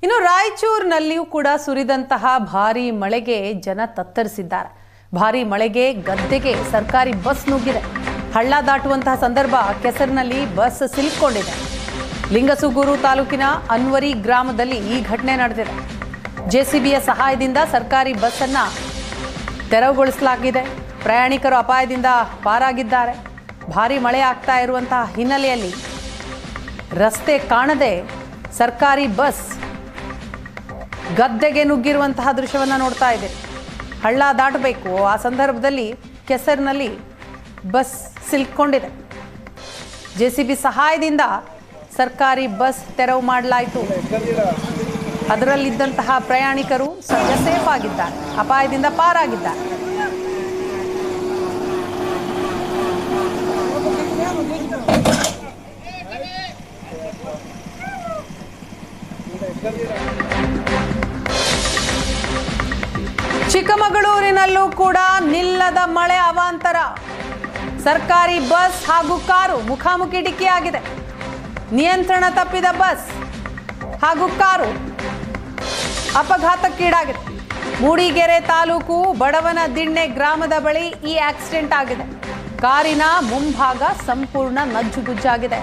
ಇನ್ನು ರಾಯಚೂರಿನಲ್ಲಿಯೂ ಕೂಡ ಸುರಿದಂತಹ ಭಾರೀ ಮಳೆಗೆ ಜನ ತತ್ತರಿಸಿದ್ದಾರೆ. ಭಾರೀ ಮಳೆಗೆ ಗದ್ದೆಗೆ ಸರ್ಕಾರಿ ಬಸ್ ನುಗ್ಗಿದೆ. ಹಳ್ಳ ದಾಟುವಂತಹ ಸಂದರ್ಭ ಕೆಸರಿನಲ್ಲಿ ಬಸ್ ಸಿಲುಕೊಂಡಿದೆ. ಲಿಂಗಸೂಗೂರು ತಾಲೂಕಿನ ಅನ್ವರಿ ಗ್ರಾಮದಲ್ಲಿ ಈ ಘಟನೆ ನಡೆದಿದೆ. ಜೆಸಿಬಿಯ ಸಹಾಯದಿಂದ ಸರ್ಕಾರಿ ಬಸ್ ಅನ್ನು ತೆರವುಗೊಳಿಸಲಾಗಿದೆ. ಪ್ರಯಾಣಿಕರು ಅಪಾಯದಿಂದ ಪಾರಾಗಿದ್ದಾರೆ. ಭಾರೀ ಮಳೆ ಆಗ್ತಾ ಇರುವಂತಹ ಹಿನ್ನೆಲೆಯಲ್ಲಿ ರಸ್ತೆ ಕಾಣದೆ ಸರ್ಕಾರಿ ಬಸ್ ಗದ್ದೆಗೆ ನುಗ್ಗಿರುವಂತಹ ದೃಶ್ಯವನ್ನು ನೋಡ್ತಾ ಇದ್ದೀರಿ. ಹಳ್ಳ ದಾಟಬೇಕು, ಆ ಸಂದರ್ಭದಲ್ಲಿ ಕೆಸರಿನಲ್ಲಿ ಬಸ್ ಸಿಲುಕೊಂಡಿದೆ. ಜೆಸಿಬಿ ಸಹಾಯದಿಂದ ಸರ್ಕಾರಿ ಬಸ್ ತೆರವು ಮಾಡಲಾಯಿತು. ಅದರಲ್ಲಿದ್ದಂತಹ ಪ್ರಯಾಣಿಕರು ಸದ್ಯ ಸೇಫ್ ಆಗಿದ್ದಾರೆ, ಅಪಾಯದಿಂದ ಪಾರಾಗಿದ್ದಾರೆ. ಚಿಕ್ಕಮಗಳೂರಿನಲ್ಲೂ ಕೂಡ ನಿಲ್ಲದ ಮಳೆ ಅವಾಂತರ. ಸರ್ಕಾರಿ ಬಸ್ ಹಾಗೂ ಕಾರು ಮುಖಾಮುಖಿ ಡಿಕ್ಕಿಯಾಗಿದೆ. ನಿಯಂತ್ರಣ ತಪ್ಪಿದ ಬಸ್ ಹಾಗೂ ಕಾರು ಅಪಘಾತಕ್ಕೀಡಾಗಿದೆ. ಮೂಡಿಗೆರೆ ತಾಲೂಕು ಬಡವನದಿಣ್ಣೆ ಗ್ರಾಮದ ಬಳಿ ಈ ಆಕ್ಸಿಡೆಂಟ್ ಆಗಿದೆ. ಕಾರಿನ ಮುಂಭಾಗ ಸಂಪೂರ್ಣ ನಜ್ಜುಗುಜ್ಜಾಗಿದೆ.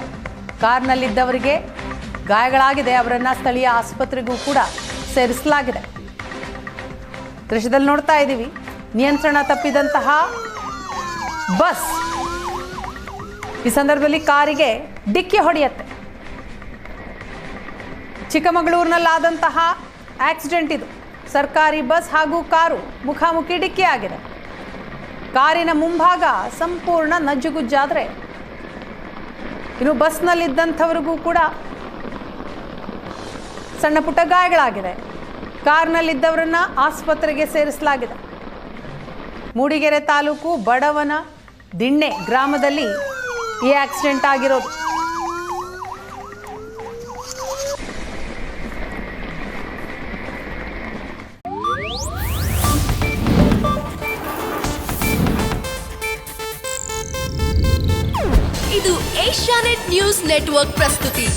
ಕಾರ್ನಲ್ಲಿದ್ದವರಿಗೆ ಗಾಯಗಳಾಗಿದೆ. ಅವರನ್ನ ಸ್ಥಳೀಯ ಆಸ್ಪತ್ರೆಗೂ ಕೂಡ ಸೇರಿಸಲಾಗಿದೆ. ದೃಶ್ಯದಲ್ಲಿ ನೋಡ್ತಾ ಇದ್ದೀವಿ, ನಿಯಂತ್ರಣ ತಪ್ಪಿದಂತಹ ಬಸ್ ಈ ಸಂದರ್ಭದಲ್ಲಿ ಕಾರಿಗೆ ಡಿಕ್ಕಿ ಹೊಡೆಯುತ್ತೆ. ಚಿಕ್ಕಮಗಳೂರಿನಲ್ಲಾದಂತಹ ಆಕ್ಸಿಡೆಂಟ್ ಇದು. ಸರ್ಕಾರಿ ಬಸ್ ಹಾಗೂ ಕಾರು ಮುಖಾಮುಖಿ ಡಿಕ್ಕಿಯಾಗಿದೆ. ಕಾರಿನ ಮುಂಭಾಗ ಸಂಪೂರ್ಣ ನಜ್ಜುಗುಜ್ಜಾದರೆ ಇನ್ನು ಬಸ್ನಲ್ಲಿದ್ದಂಥವರಿಗೂ ಕೂಡ ಸಣ್ಣ ಪುಟ್ಟ ಗಾಯಗಳಾಗಿದೆ. ಕಾರ್ನಲ್ಲಿದ್ದವರನ್ನ ಆಸ್ಪತ್ರೆಗೆ ಸೇರಿಸಲಾಗಿದೆ. ಮೂಡಿಗೆರೆ ತಾಲೂಕು ಬಡವನದಿಣ್ಣೆ ಗ್ರಾಮದಲ್ಲಿ ಈ ಆಕ್ಸಿಡೆಂಟ್ ಆಗಿರೋದು. ಇದು ಏಷ್ಯಾನೆಟ್ ನ್ಯೂಸ್ ನೆಟ್ವರ್ಕ್ ಪ್ರಸ್ತುತಿ.